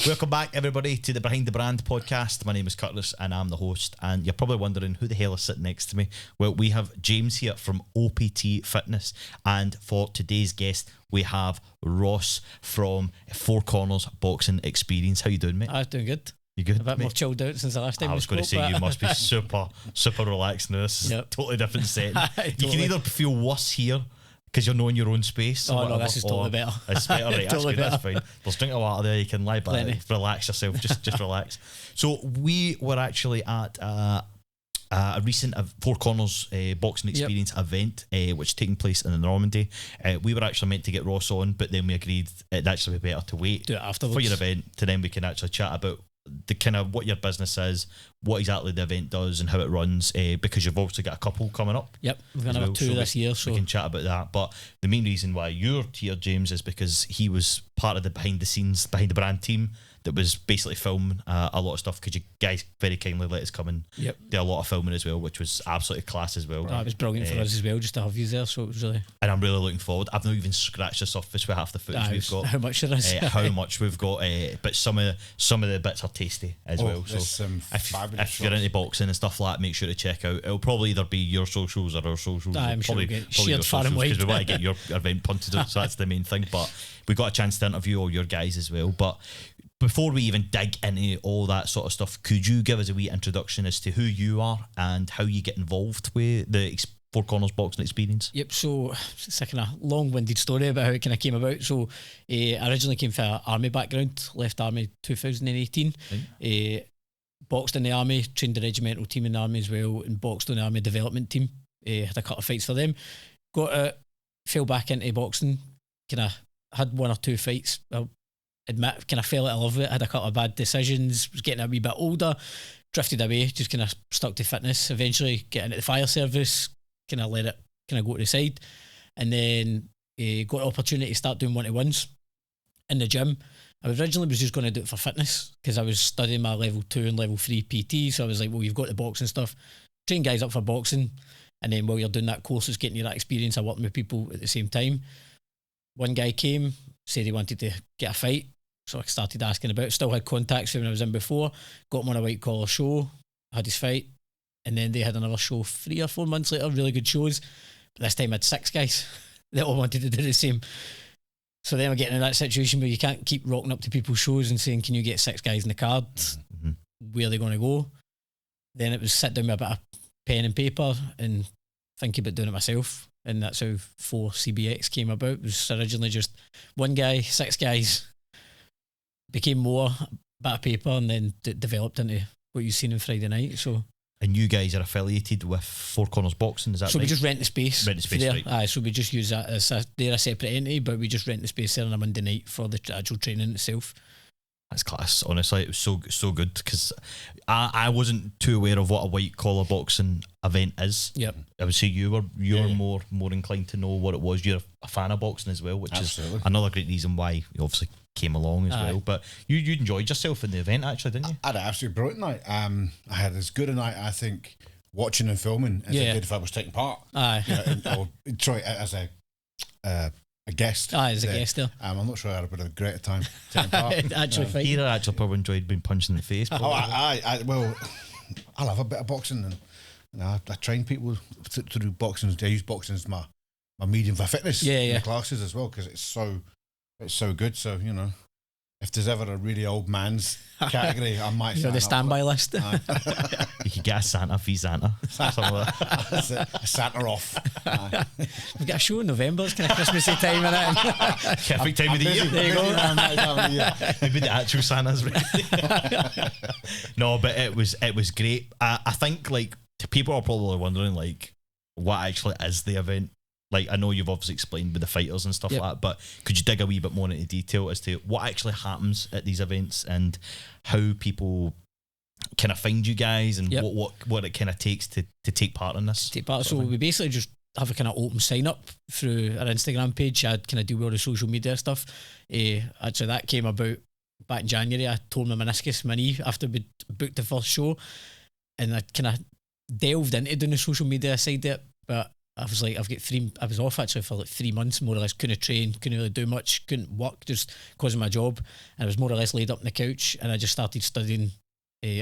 Welcome back, everybody, to the Behind the Brand podcast. My name is Curtis and I'm the host. And you're probably wondering who the hell is sitting next to me. Well, we have James here from OPT Fitness. And for today's guest, we have Ross from Four Corners Boxing Experience. How you doing, mate? I'm doing good. You good, a bit mate? more chilled out since the last time I was going to say, you must be super relaxed now. This is a totally different setting. Totally. You can either feel worse here because you're not in your own space. Oh, no, this is totally better. It's better, right? Totally That's better. fine. There's drink of water there. You can lie back, relax yourself. Just relax. So we were actually at a recent Four Corners Boxing Experience event, which is taking place in the Normandy. We were actually meant to get Ross on, but then we agreed it'd actually be better to wait Do it afterwards. for your event, to then we can actually chat about the kind of what your business is, what exactly the event does and how it runs, because you've obviously got a couple coming up. Yep, we're going to have two this year, so we can chat about that. But the main reason why you're here, James, is because he was part of the behind the brand team that was basically filming a lot of stuff, because you guys very kindly let us come and do a lot of filming as well, which was absolutely class as well. That was brilliant for us as well, just to have you there, so it was really... And I'm really looking forward. I've not even scratched the surface with half the footage we've got. How much there is. How much we've got, but some of the bits are tasty as well. So if you're into boxing and stuff like that, make sure to check out. It'll probably either be your socials or our socials. I'm probably, sure we'll get probably shared far and wide, because we want to get your event punted out, so that's the main thing. But we got a chance to interview all your guys as well. But before we even dig into all that sort of stuff, could you give us a wee introduction as to who you are and how you get involved with the Four Corners Boxing Experience? Yep, so it's a kind of long-winded story about how it kind of came about. So I originally came from an army background, left army 2018. Right. Boxed in the army, trained the regimental team in the army as well, and boxed on the army development team. Had a couple of fights for them. Got out, fell back into boxing, kind of had one or two fights. Admit, kind of fell out of love with it, had a couple of bad decisions, was getting a wee bit older, drifted away, just kind of stuck to fitness, eventually get into the fire service, kind of let it kind of go to the side, and then got an opportunity to start doing one-to-ones in the gym. I originally was just going to do it for fitness, because I was studying my level 2 and level 3 PT, so I was like, well, you've got the boxing stuff, train guys up for boxing, and then while you're doing that course, it's getting you that experience of working with people at the same time. One guy came, said he wanted to get a fight, so I started asking about it. Still had contacts when I was in before, got him on a white collar show, had his fight, and then they had another show 3 or 4 months later, really good shows, but this time I had 6 guys that all wanted to do the same. So then we're getting in that situation where you can't keep rocking up to people's shows and saying, can you get 6 guys in the card? Mm-hmm. Where are they going to go? Then it was sit down with a bit of pen and paper and thinking about doing it myself. And that's how 4CBX came about. It was originally just one guy, 6 guys, became more, a bit of paper, and then developed into what you've seen on Friday night. So, and you guys are affiliated with Four Corners Boxing, is that so right? We just rent the space. Rent the space, there. right. Aye, so we just use that as they're a separate entity, but we just rent the space there on a Monday night for the actual training itself. That's class. Honestly, it was so good, because I wasn't too aware of what a white collar boxing event is. Yep. I would say you're more inclined to know what it was. You're a fan of boxing as well, which Absolutely. is another great reason why you obviously came along as well. But you enjoyed yourself in the event, actually, didn't you? I had an absolutely brilliant night. I had as good a night, I think, watching and filming as I did if I was taking part. Aye. As a guest. As a guest there. I'm not sure I would have a greater time taking part. Actually, Peter actually probably enjoyed being punched in the face. Well, I love a bit of boxing, and I train people to do boxing. I use boxing as my medium for fitness in the classes as well, because it's so good. So, if there's ever a really old man's category, I might the standby list. You could get a Santa fee Santa. A Santa off. We've got a show in November. It's kind of Christmassy time, innit? Perfect time of the year. There you go. Maybe the actual Santa's ready. No, but it was great. I think, like, people are probably wondering, like, what actually is the event. Like, I know you've obviously explained with the fighters and stuff like that, but could you dig a wee bit more into detail as to what actually happens at these events and how people kind of find you guys and what it kind of takes to take part in this? So we basically just have a kind of open sign up through our Instagram page. I'd kind of do all the social media stuff. Actually, that came about back in January. I tore my meniscus, my knee, after we booked the first show, and I kind of delved into doing the social media side of it, but I was like, I was off actually for like 3 months, more or less. Couldn't train, couldn't really do much, couldn't work just because of my job. And I was more or less laid up on the couch, and I just started studying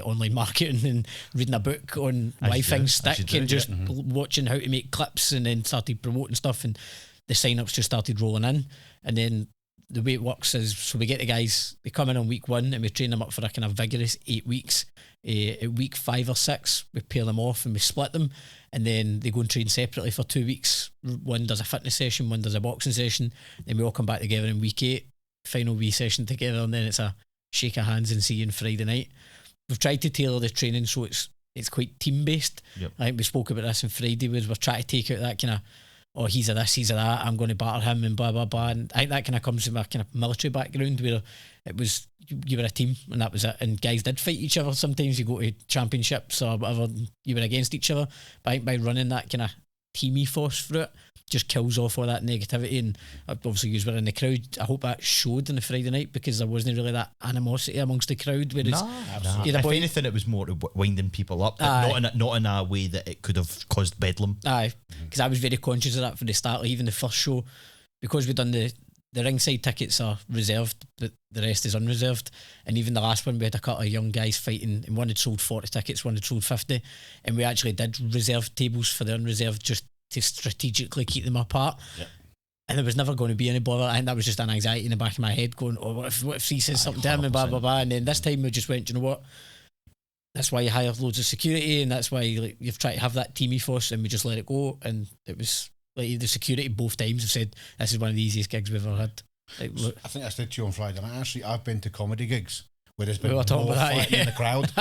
online marketing and reading a book on why things stick, and just watching how to make clips, and then started promoting stuff, and the sign-ups just started rolling in. And then the way it works is, so we get the guys, they come in on week 1 and we train them up for a kind of vigorous 8 weeks. At week 5 or 6 we pair them off and we split them, and then they go and train separately for 2 weeks. One does a fitness session, one does a boxing session, then we all come back together in week 8, final wee session together, and then it's a shake of hands and see you on Friday night. We've tried to tailor the training so it's quite team based. I think we spoke about this on Friday, where we're trying to take out that kind of, oh, he's a this, he's a that, I'm going to batter him and blah blah blah. And I think that kind of comes from a kind of military background, where it was, you were a team and that was it, and guys did fight each other. Sometimes you go to championships or whatever, you were against each other, but I think by running that kind of team ethos through it, just kills off all that negativity. And obviously you were in the crowd, I hope that showed on the Friday night, because there wasn't really that animosity amongst the crowd, whereas if anything it was more winding people up, not in a way that it could have caused bedlam. Because I was very conscious of that from the start. Like even the first show, because we'd done the ringside tickets are reserved, but the rest is unreserved. And even the last one, we had a couple of young guys fighting, and one had sold 40 tickets, one had sold 50, and we actually did reserve tables for the unreserved just to strategically keep them apart. And there was never going to be any bother. I think that was just an anxiety in the back of my head, going, oh, what if he says something to him and blah blah blah. And then this time we just went, you know what, that's why you hire loads of security, and that's why you've tried to have that team ethos, and we just let it go. And it was like the security both times have said this is one of the easiest gigs we've ever had. Like, I think I said to you on Friday, I've been to comedy gigs where there's been more fighting in the crowd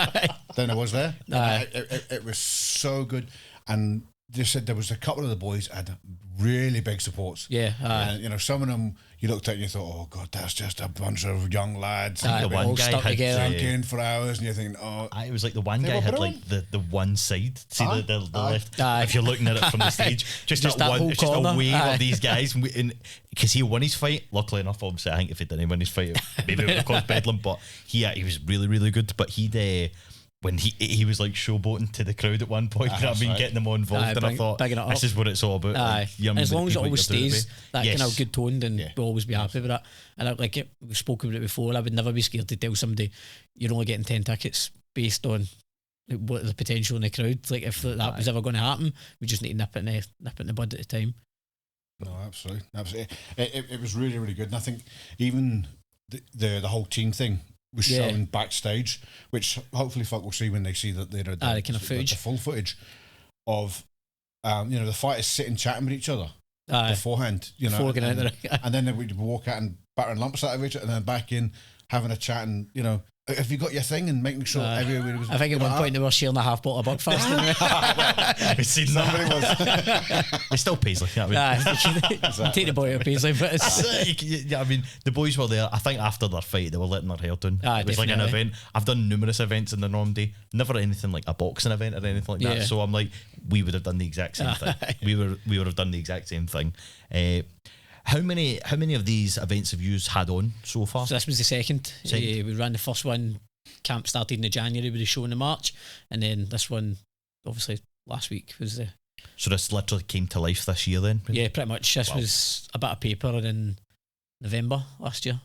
than I was there. It was so good. And they said there was a couple of the boys had really big supports. And, you know, some of them you looked at and you thought, oh God, that's just a bunch of young lads. The one guy had drinking for hours, and you're thinking, oh. It was like the one guy had like the one side, see the left. If you're looking at it from the stage, just that one, it's just a wave of these guys. Because he won his fight, luckily enough, obviously, I think if he didn't win his fight, maybe it would have caused bedlam. But he was really, really good. But when he was like showboating to the crowd at one point, getting them all involved, and I thought this is what it's all about. And as long as it always stays that kind of good tone, then we'll always be happy with that. And we've spoken about it before, I would never be scared to tell somebody you're only getting 10 tickets based on what the potential in the crowd. Like if that was ever going to happen, we just need to nip it in the bud at the time. No, absolutely. It was really, really good, and I think even the whole team thing was shown backstage, which hopefully folk will see when they see that the full footage of the fighters sitting chatting with each other beforehand, before getting out there. And then they would walk out and battering lumps out of each other, and then back in having a chat, and have you got your thing, and making sure everybody was. I think at one point they were sharing a half bottle of Buckfast. I've seen somebody was. It still Paisley. Take the boy out of Paisley, but I mean, the boys were there. I think after their fight, they were letting their hair down. It was like an event. I've done numerous events in the Normandy. Never anything like a boxing event or anything like that. So I'm like, we would have done the exact same thing. We would have done the exact same thing. How many of these events have you had on so far? So this was the second. We ran the first one. Camp started in January with the show in March, and then this one, obviously, last week was the. So this literally came to life this year, then? Yeah, pretty much. This was a bit of paper in November last year,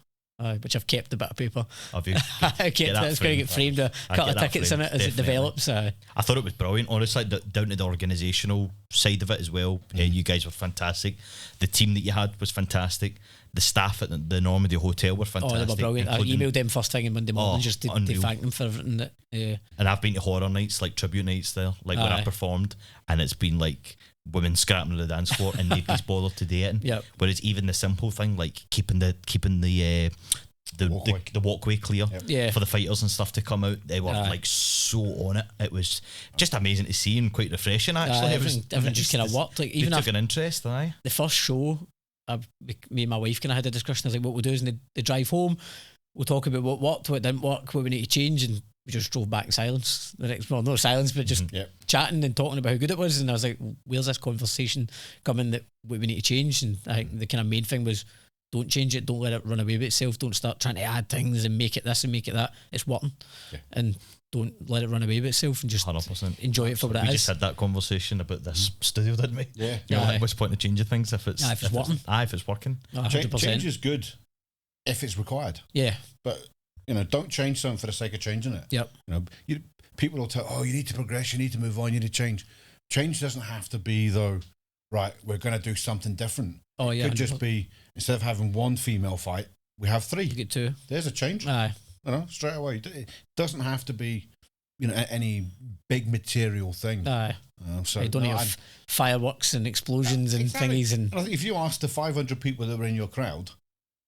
which I've kept a bit of paper. Have you? I kept it. It's going to get framed. A couple of tickets in it as it develops. I thought it was brilliant, honestly, down to the organisational side of it as well. You guys were fantastic. The team that you had was fantastic. The staff at the Normandy Hotel were fantastic. Oh, they were brilliant. I emailed them first thing on Monday morning just to thank them for everything. And I've been to horror nights, like tribute nights there, like where I performed, and it's been like women scrapping on the dance floor and nobody's bothered to do it. Whereas even the simple thing like keeping the walkway clear for the fighters and stuff to come out, they were like so on it. It was just amazing to see and quite refreshing actually. Everything just kind of worked. Like even took an interest. The first show, me and my wife kind of had a discussion. I was like, what we'll do is in the drive home, we'll talk about what worked, what didn't work, what we need to change, and we just drove back in silence. No silence, but just chatting and talking about how good it was. And I was like, where's this conversation coming that what we need to change? And I think the kind of main thing was, don't change it, don't let it run away with itself, don't start trying to add things and make it this and make it that. It's working. And don't let it run away with itself and just 100%. enjoy it for what it is. We just had that conversation about this studio, didn't we? Yeah. You know, like, what's the point of changing things if it's working? If it's working. 100%. Change is good if it's required. Yeah. But, you know, don't change something for the sake of changing it. Yep. You know, people will tell, oh, you need to progress, you need to move on, you need to change. Change doesn't have to be, though, right, we're going to do something different. Oh, yeah. It could just be, instead of having one female fight, we have 3. You get 2. There's a change. Aye. You know, straight away. It doesn't have to be, you know, any big material thing. Aye. So you don't have fireworks and explosions and thingies. And I think if you ask the 500 people that were in your crowd,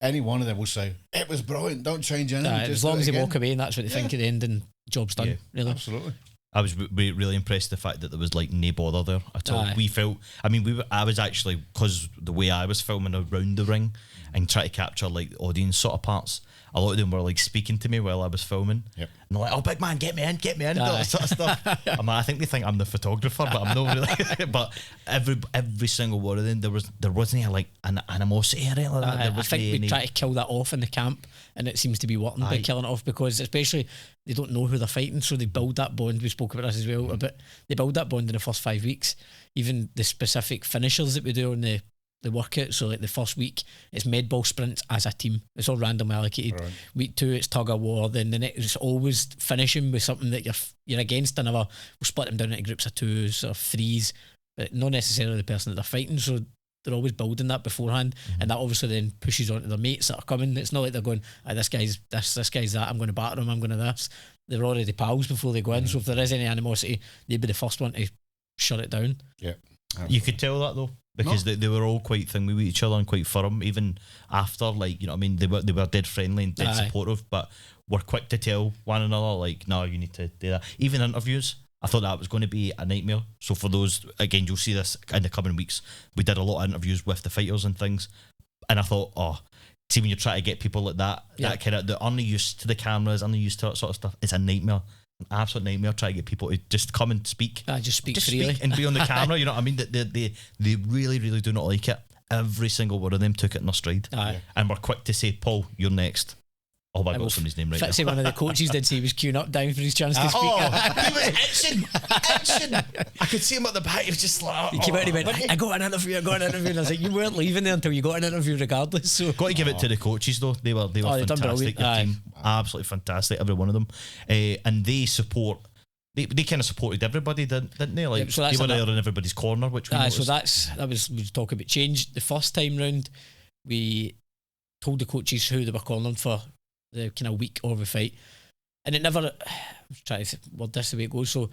any one of them will say, it was brilliant, don't change anything. as long as they walk away and that's what they think at the end, and job's done, really. Absolutely. I was really impressed with the fact that there was like no bother there at all. We felt, I mean, I was actually, because the way I was filming around the ring and trying to capture like the audience sort of parts, a lot of them were like speaking to me while I was filming. Yep. And they're like, oh, big man, get me in, all that sort of stuff. I'm like, I think they think I'm the photographer, but I'm not really. But every single one of them, there wasn't like an animosity or anything like that. I think we try to kill that off in the camp, and it seems to be working by killing it off, because especially they don't know who they're fighting, so they build that bond. We spoke about this as well, but they build that bond in the first 5 weeks. Even the specific finishers that we do on the workout, so like the first week it's med ball sprints as a team, it's all randomly allocated. Right. Week 2 it's tug of war, then the next it's always finishing with something that you're against another. We'll split them down into groups of 2s or 3s, but not necessarily the person that they're fighting, so they're always building that beforehand, and that obviously then pushes on to their mates that are coming. It's not like they're going, this guy's that, I'm going to batter him, I'm going to this. They're already pals before they go in, so if there is any animosity, they'd be the first one to shut it down. Yeah, you could tell that though, because they were all quite thingy with each other and quite firm, even after, like, you know what I mean, they were dead friendly and dead supportive, but were quick to tell one another, like, no, you need to do that. Even interviews, I thought that was going to be a nightmare. So for those, again, you'll see this in the coming weeks, we did a lot of interviews with the fighters and things, and I thought, see, when you try to get people like that kind of, they're unused to the cameras, unused to that sort of stuff, it's a nightmare. An absolute nightmare trying to get people to just come and speak. Just speak freely. And be on the camera, you know what I mean? They really, really do not like it. Every single one of them took it in their stride. And were quick to say, Paul, you're next. Oh, I got somebody's name right now. Fitzy, one of the coaches did say he was queuing up down for his chance to speak. He was itching. I could see him at the back. He was just like, he came out and he went, I got an interview. And I was like, you weren't leaving there until you got an interview regardless. So got to give it to the coaches though. They were fantastic. Their team, absolutely fantastic, every one of them. And they support. They kind of supported everybody, didn't they? Like, so they were there in everybody's corner, which we noticed. So we were talking about change. The first time round, we told the coaches who they were cornering for the kind of week of the fight, and it never. I'm trying to word this the way it goes. So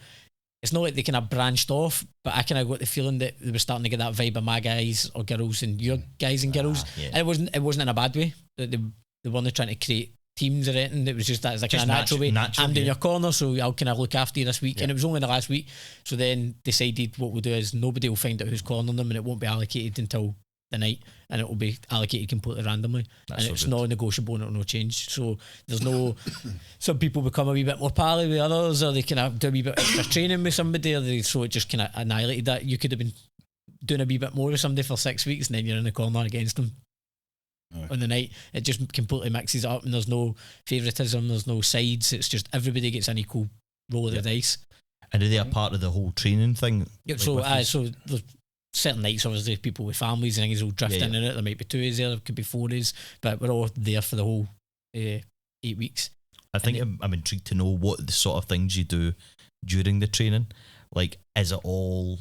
it's not like they kind of branched off, but I kind of got the feeling that they were starting to get that vibe of my guys or girls and your guys and girls, and it wasn't in a bad way. That they weren't trying to create teams or anything. It was just that as a kind of natural way. I'm in your corner, so I'll kind of look after you this week. And it was only the last week. So then decided what we'll do is nobody will find out who's cornering them, and it won't be allocated until the night, and it will be allocated completely randomly. That's and it's not negotiable, and it will no change. So there's no. Some people become a wee bit more pally with others, or they kind of do a wee bit extra training with somebody, or so it just kind of annihilated that. You could have been doing a wee bit more with somebody for 6 weeks, and then you're in the corner against them. On the night, it just completely mixes it up, and there's no favouritism, there's no sides. It's just everybody gets an equal roll of the dice. And are they a part of the whole training thing? Yeah, like so there's certain nights, obviously, people with families and things will drift in and out. There might be 2 days there, there could be 4 days, but we're all there for the whole 8 weeks. I think I'm intrigued to know what the sort of things you do during the training. Like, is it all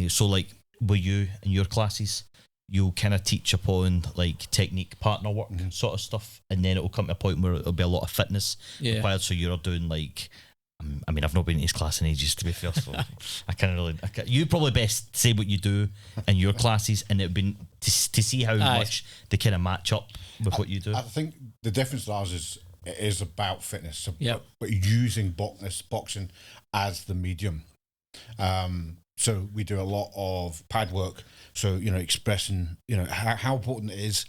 so like with you and your classes, you'll kind of teach upon like technique, partner work sort of stuff, and then it'll come to a point where it'll be a lot of fitness required. So you're doing like, I mean, I've not been in his class in ages, to be fair, so I can't really. You probably best say what you do in your classes, and it'd been to see how much they kind of match up with what you do. I think the difference to ours is it is about fitness, so, but using boxing as the medium. So we do a lot of pad work. So, you know, expressing, you know, how important it is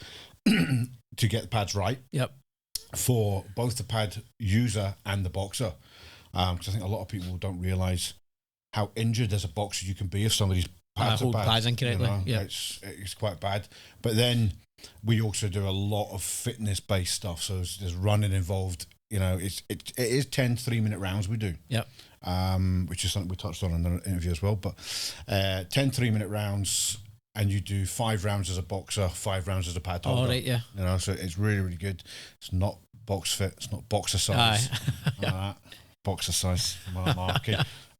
to get the pads right for both the pad user and the boxer. Because I think a lot of people don't realise how injured as a boxer you can be if somebody's pads are bad. Pads incorrectly. You know, it's quite bad. But then we also do a lot of fitness-based stuff. So there's running involved you know, it is 10 3-minute rounds we do. Yep. Which is something we touched on in the interview as well. But 10 3-minute rounds, and you do 5 rounds as a boxer, 5 rounds as a pad holder. Oh, right, yeah. You know, so it's really, really good. It's not box fit. It's not boxer size. Boxer size. Marky.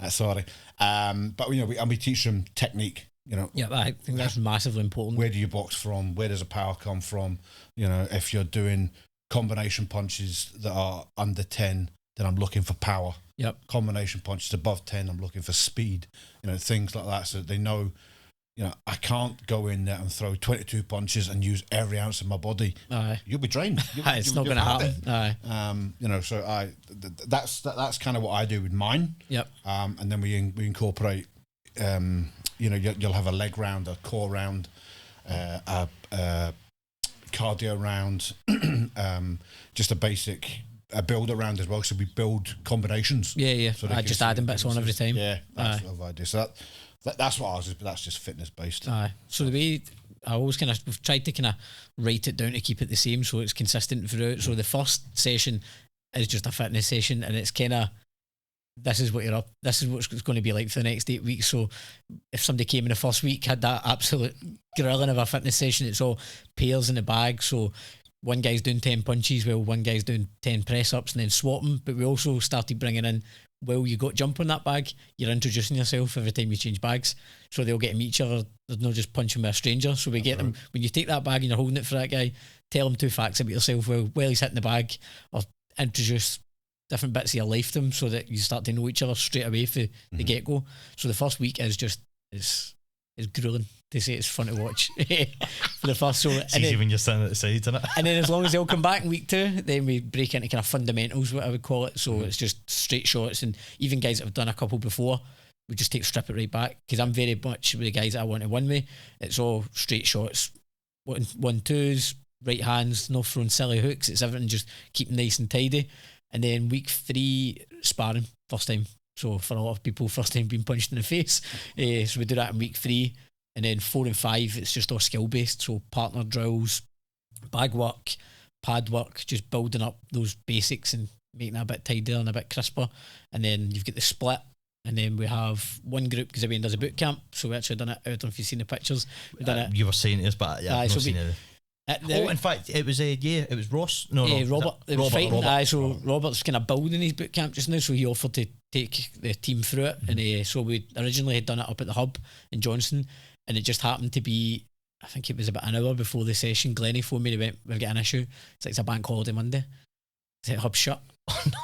Sorry. But you know, we teach them technique. You know. Yeah, I think that's massively important. Where do you box from? Where does a power come from? You know, if you're doing combination punches that are under 10, then I'm looking for power. Yep. Combination punches above 10, I'm looking for speed. You know, things like that, so they know. You know, I can't go in there and throw 22 punches and use every ounce of my body. Aye. You'll be drained. It's not going to happen. Aye. You know, so that's kind of what I do with mine. Yep. And then we incorporate. You know, you'll have a leg round, a core round, a cardio round, just a basic. A builder round as well, so we build combinations. Yeah. So I just adding bits on every time. Yeah, that's what I do. So that's what ours is, but that's just fitness based. Aye. So the way I always we've tried to kind of write it down to keep it the same, so it's consistent throughout. So the first session is just a fitness session, and it's kind of this is what this is what it's going to be like for the next 8 weeks. So if somebody came in the first week, had that absolute grilling of a fitness session, it's all pairs in the bag. So one guy's doing 10 punches, while one guy's doing 10 press-ups, and then swapping. But we also started bringing in, well, you got jump on that bag, you're introducing yourself every time you change bags. So they'll get to meet each other. There's no just punching with a stranger. So we get them, when you take that bag and you're holding it for that guy, tell him 2 facts about yourself while he's hitting the bag, or introduce different bits of your life to him so that you start to know each other straight away for the get-go. So the first week is just, it's grueling. They say it's fun to watch for the first. So it's easy when you're sitting at the side, isn't it? And then as long as they'll come back in week 2, then we break into kind of fundamentals, what I would call it. So it's just straight shots, and even guys that have done a couple before, we just strip it right back, because I'm very much with the guys that I want to win with. It's all straight shots, 1-2s, right hands, no throwing silly hooks. It's everything just keep nice and tidy. And then week 3, sparring, first time. So for a lot of people, first time being punched in the face. So we do that in week 3. And then 4 and 5, it's just all skill based. So partner drills, bag work, pad work, just building up those basics and making it a bit tidier and a bit crisper. And then you've got the split. And then we have one group, because everyone does a boot camp. So we actually done it. I don't know if you've seen the pictures. We've done it. You were saying this, but yeah, I've not seen it. In fact, it was Ross. No, Robert. Robert. So Robert's kind of building his boot camp just now, so he offered to take the team through it. And so we originally had done it up at the hub in Johnson, and it just happened to be, I think it was about an hour before the session, Glennie phoned me and went, we've got an issue. It's a bank holiday Monday. The hub's shut. Oh no.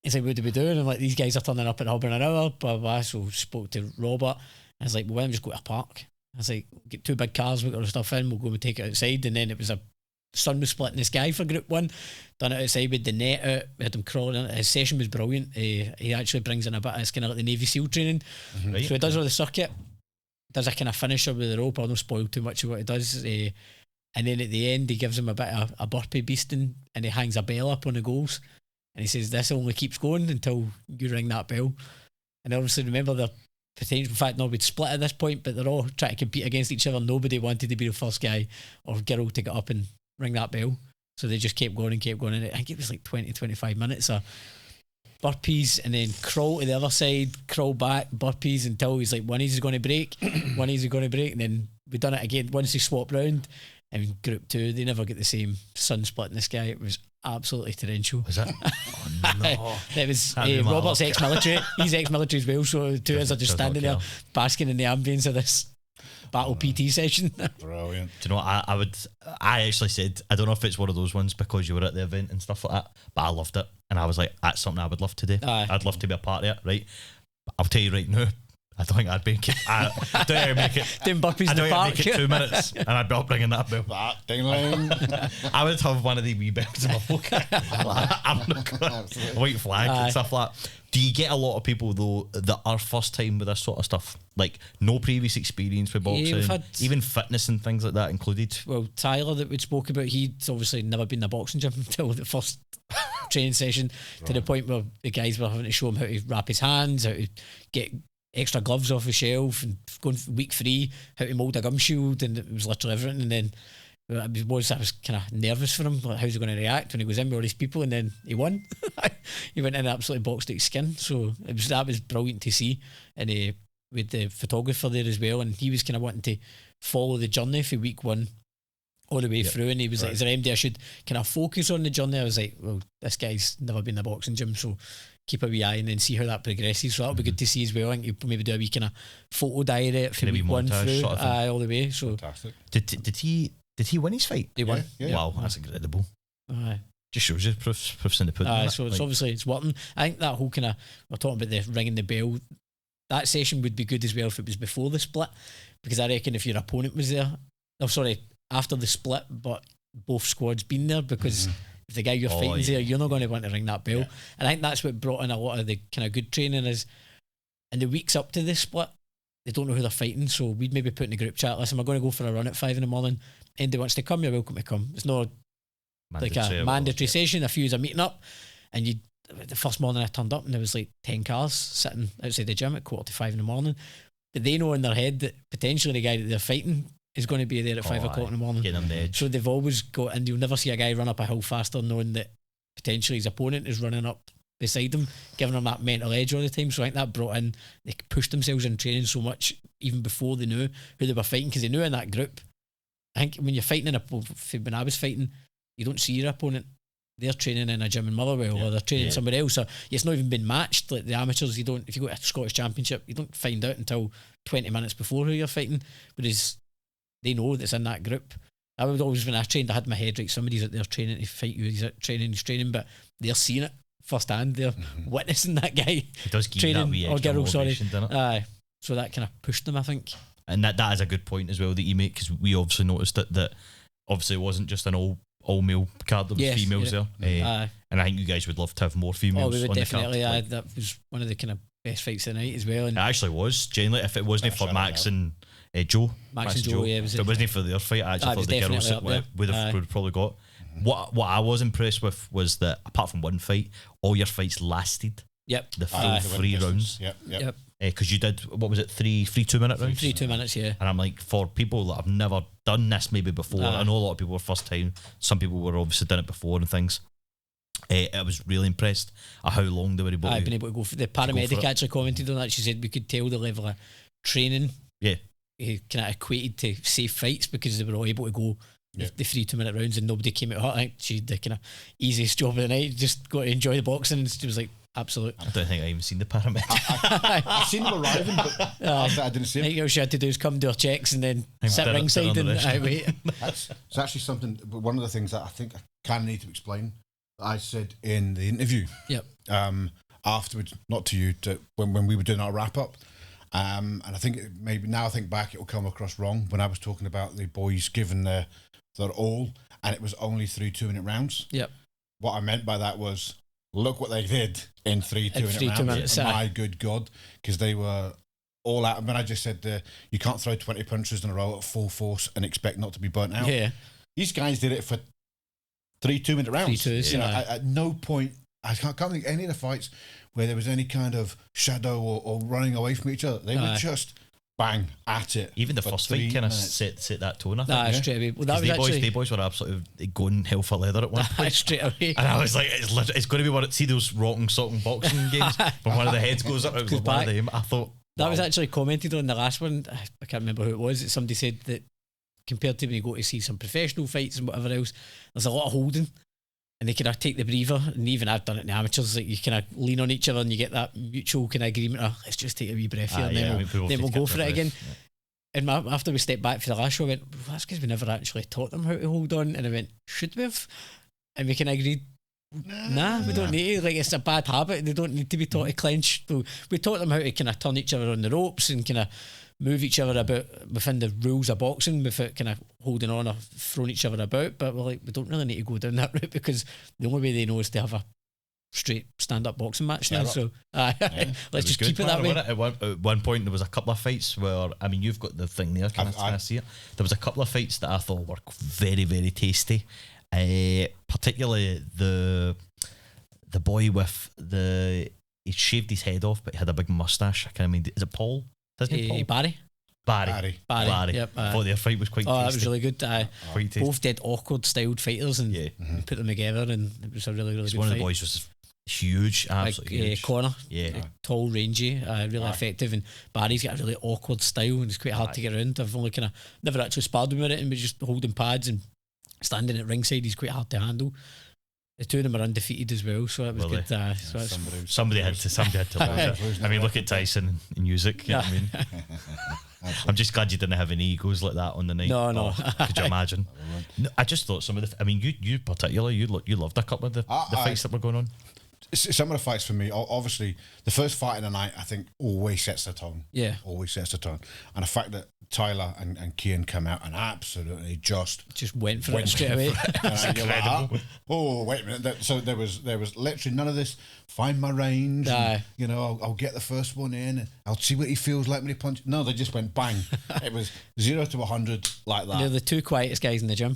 He's like, what do we do? And I'm like, these guys are turning up at the hub in an hour, blah, blah, blah. So spoke to Robert. I was like, well, why don't we just go to a park? I was like, get 2 big cars, we've got our stuff in, we'll go and take it outside. And then it was sun was splitting the sky for group 1. Done it outside with the net out, we had him crawling in. His session was brilliant. He actually brings in a bit of, it's kind of like the Navy SEAL training. Right. So he does all the circuit, does a kind of finisher with the rope. I don't spoil too much of what he does. And then at the end, he gives him a bit of a burpee beasting, and he hangs a bell up on the goals. And he says, this only keeps going until you ring that bell. And obviously, remember, they're potential, in fact, no, we'd split at this point, but they're all trying to compete against each other. Nobody wanted to be the first guy or girl to get up and ring that bell. So they just kept going and kept going. And I think it was like 20-25 minutes of burpees, and then crawl to the other side, crawl back, burpees, until he's like, one is going to break, one is going to break. And then we done it again once they swapped round. And group 2, they never get the same sun split in the sky. It was absolutely torrential. Was it? Oh no. It was Robert's ex-military. He's ex-military as well, so the 2 of us are just standing there basking in the ambience of this battle PT session. Brilliant. Do you know what? I actually said, I don't know if it's one of those ones because you were at the event and stuff like that, but I loved it. And I was like, that's something I would love to do. Aye. I'd love to be a part of it, right? But I'll tell you right now, I don't think I'd make it. I don't think I'd make it. Doing burpees I in don't the park. make it 2 minutes, and I'd be up bringing that bell. Ding-a-ling. I would have one of the wee bells in my pocket. I'm not gonna, white flag and stuff like that. Do you get a lot of people though that are first time with this sort of stuff, like no previous experience with boxing, even fitness and things like that included? Well, Tyler that we spoke about, he'd obviously never been in a boxing gym until the first training session, to the point where the guys were having to show him how to wrap his hands, how to get extra gloves off the shelf, and going for week 3, how to mould a gum shield, and it was literally everything. And then I was kind of nervous for him. Like, how's he going to react when he goes in with all these people, and then he won. He went in absolutely boxed to his skin. So that was brilliant to see. And with the photographer there as well, and he was kind of wanting to follow the journey for week 1 all the way through, and he was like, "Is there MD I should kind of focus on the journey?" I was like, "Well, this guy's never been in a boxing gym, so keep a wee eye and then see how that progresses." So that'll be good to see as well. I think you'll maybe do a wee kind of photo diary for week 1 through sort of all the way. So fantastic. Did he win his fight? He won. Yeah. Wow, that's incredible. Aye. Just shows you proofs in the pudding. So it's obviously it's working. I think that whole kind of, we're talking about the ringing the bell, that session would be good as well if it was before the split, because I reckon if your opponent was there, after the split, but both squads been there, because if the guy you're fighting's there, you're not going to want to ring that bell. And I think that's what brought in a lot of the kind of good training is in the weeks up to the split, they don't know who they're fighting, so we'd maybe put in the group chat, listen, we're going to go for a run at 5 a.m. Andy wants to come, you're welcome to come. It's not like a mandatory session. A few are meeting up, and the first morning I turned up and there was like 10 cars sitting outside the gym at 4:45 a.m. But they know in their head that potentially the guy that they're fighting is going to be there at 5 o'clock in the morning. Getting them the edge. So they've always got, and you'll never see a guy run up a hill faster knowing that potentially his opponent is running up beside him, giving them that mental edge all the time. So I think that brought in, they pushed themselves in training so much even before they knew who they were fighting, because they knew in that group. I think when you're fighting when I was fighting, you don't see your opponent. They're training in a gym in Motherwell, or they're training somewhere else, or it's not even been matched. Like the amateurs, if you go to a Scottish Championship, you don't find out until 20 minutes before who you're fighting, whereas they know that's in that group. I would always, when I trained, I had my head right, somebody's out there training to fight you, he's training, but they're seeing it firsthand, they're witnessing that guy. It does give training, that wee extra motivation, doesn't it? Aye. So that kind of pushed them, I think. And that is a good point as well that you make, because we obviously noticed that obviously it wasn't just an all male card, there was females there. And I think you guys would love to have more females. We would on definitely. the card. That was one of the kind of best fights of the night as well. And it actually was, genuinely, if it wasn't for Max and Joe. Max and Joe, if it wasn't for their fight, I actually thought the girls would have probably got. What I was impressed with was that apart from one fight, all your fights lasted. Yep. The full 3 rounds. Yep. Because you did, what was it, 3 2-minute rounds? 3 2-minutes, yeah. And I'm like, for people that have never done this maybe before, I know a lot of people were first time, some people were obviously done it before and things. I was really impressed at how long they were able I've been able to go for the paramedic actually commented on that. She said we could tell the level of training kind of equated to safe fights, because they were all able to go the 3 2-minute rounds and nobody came out hurt. I think she had the kind of easiest job of the night, just got to enjoy the boxing, and she was like, absolute. I don't think I even seen the paramedic. I've seen them arriving, but I didn't see them. I think all she had to do is come do her checks and then sit ringside and wait. It's actually something, but one of the things that I think I kind of need to explain, that I said in the interview afterwards, not to you, when we were doing our wrap up, and I think maybe now I think back, it will come across wrong when I was talking about the boys giving their all, and it was only 3 2-minute rounds. Yep. What I meant by that was, look what they did in 3 2-minute rounds. My good God, because they were all out. I mean, I just said you can't throw 20 punches in a row at full force and expect not to be burnt out. Yeah. These guys did it for 3 2-minute rounds. 3 2s, at no point, I can't think any of the fights where there was any kind of shadow or running away from each other. They were just bang at it. Even the first fight kind of set that tone, I think. Straight away. Well, that was they boys were absolutely going hell for leather at one point. Straight away. And I was like, it's going to be one. See those rocking, socking boxing games when one of the heads goes up. It was one of them. I thought that was actually commented on the last one. I can't remember who it was. That somebody said that compared to when you go to see some professional fights and whatever else, there's a lot of holding. And they kind of take the breather, and even I've done it in the amateurs, like you kind of lean on each other and you get that mutual kind of agreement of, let's just take a wee breath here, and then we'll go for it again. And after we stepped back for the last show, I went, well, that's because we never actually taught them how to hold on. And I went, should we have? And we kind of agreed, nah, we don't need to. Like, it's a bad habit. They don't need to be taught to clench. So we taught them how to kind of turn each other on the ropes and kind of move each other about within the rules of boxing without kind of holding on or throwing each other about. But we're like, we don't really need to go down that route, because the only way they know is to have a straight stand-up boxing match now. So let's just keep it that way. At one point there was a couple of fights where, I mean, you've got the thing there, can I see it? There was a couple of fights that I thought were very, very tasty, particularly the boy with he shaved his head off but he had a big moustache. I can't remember, is it Paul? Barry Barry. Yep, I thought their fight was quite tasty. That was really good. Quite tasty. Both dead awkward styled fighters, and put them together, and it was a really good one fight. of the boys was huge, absolutely huge. Corner, tall, rangy, really effective, and Barry's got a really awkward style, and it's quite hard to get around. I've only never actually sparred him with it, and we're just holding pads and standing at ringside. He's quite hard to handle. The two of them are undefeated as well, so it was good. Somebody had to lose it. I mean, look at Tyson and Usyk. You know what I mean? I'm just glad you didn't have any egos like that on the night. No. Could you imagine? No, I just thought some of the. I mean, you particularly, you loved a couple of the fights that were going on. Some of the fights for me, obviously, the first fight of the night, I think, always sets the tone. Yeah. Always sets the tone. And the fact that Tyler and Cian come out and absolutely just went for it straight away. Incredible. Oh, wait a minute. So there was literally none of this, find my range. And, I'll get the first one in. I'll see what he feels like when he punches. No, they just went bang. It was 0 to 100 like that. They're the two quietest guys in the gym.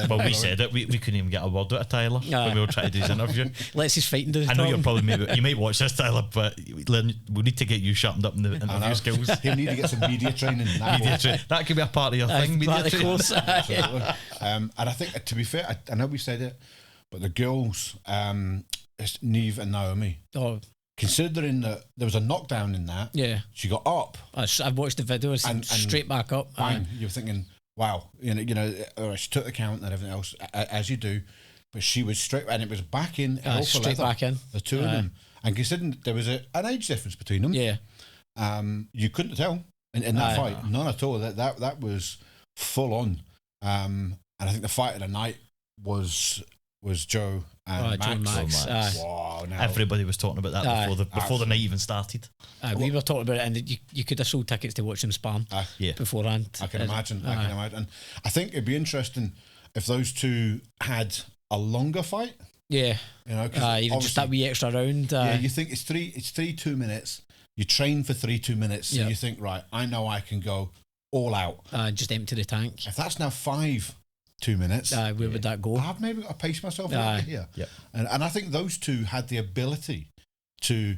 Well, we said it. We couldn't even get a word out of Tyler when we were trying to do his interview. Let's his fighting do. I know you're probably you might watch this, Tyler, but we need to get you sharpened up in the interview skills. He'll need to get some media training. That could be a part of your thing. Media training. Course. And I think, to be fair, I know we said it, but the girls, it's Neve and Naomi. Considering that there was a knockdown in that, she got up. I've watched the videos and straight back up. Bang! You're thinking, wow, she took the count and everything else as you do, but she was straight, and it was back in, straight back in. The two of them, and considering there was an age difference between them, you couldn't tell in that fight, none at all. That was full on, and I think the fight of the night was Joe and Max. Wow, everybody was talking about that before the night even started. We were talking about it, and you could have sold tickets to watch them spam beforehand. I can imagine. I think it'd be interesting if those two had a longer fight. Yeah, even just that wee extra round. You think it's three 2 minutes. You train for 3 2 minutes, so you think, right, I know I can go all out. Just empty the tank. If that's now 5 2 minutes, where would that go? I've maybe got to pace myself a bit here. Yep. And I think those two had the ability to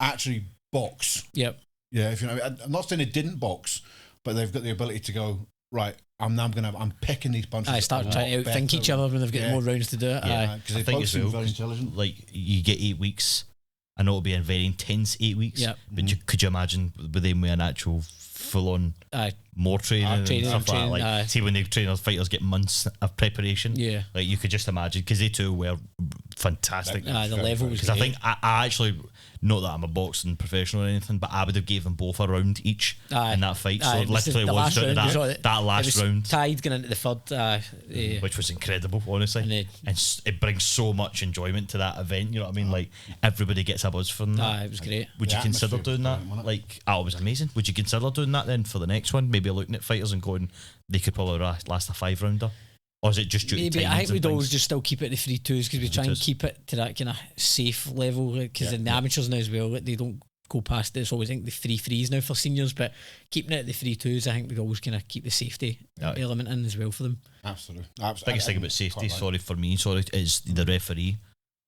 actually box. Yep. Yeah, I'm not saying they didn't box, but they've got the ability to go, right, I'm picking these bunches. I start trying to outthink each other when they've got more rounds to do it. Because they both seem very intelligent. Like, you get 8 weeks. I know it'll be a very intense 8 weeks. Yep. But could you imagine with them with an actual full-on more training and stuff like that? See, when they train fighters get months of preparation. Yeah. Like, you could just imagine, because they two were fantastic. The level was because I think I actually, not that I'm a boxing professional or anything, but I would have gave them both a round each in that fight. So it literally was down to that last round. Tied going into the third, which was incredible, honestly. And it brings so much enjoyment to that event. You know what I mean? Like, everybody gets a buzz from that. It was great. Would you consider doing that? Like, it was amazing. Would you consider doing that then for the next one? Maybe looking at fighters and going, they could probably last a 5-rounder. Or is it just due to maybe? I think we'd always just still keep it at the 3-2s, because we try and keep it to that kind of safe level. Because in the amateurs now as well, they don't go past it. It's always, I think, the 3-3s now for seniors, but keeping it at the 3-2s, I think we'd always kind of keep the safety element in as well for them. Absolutely. Biggest thing about safety, is the referee.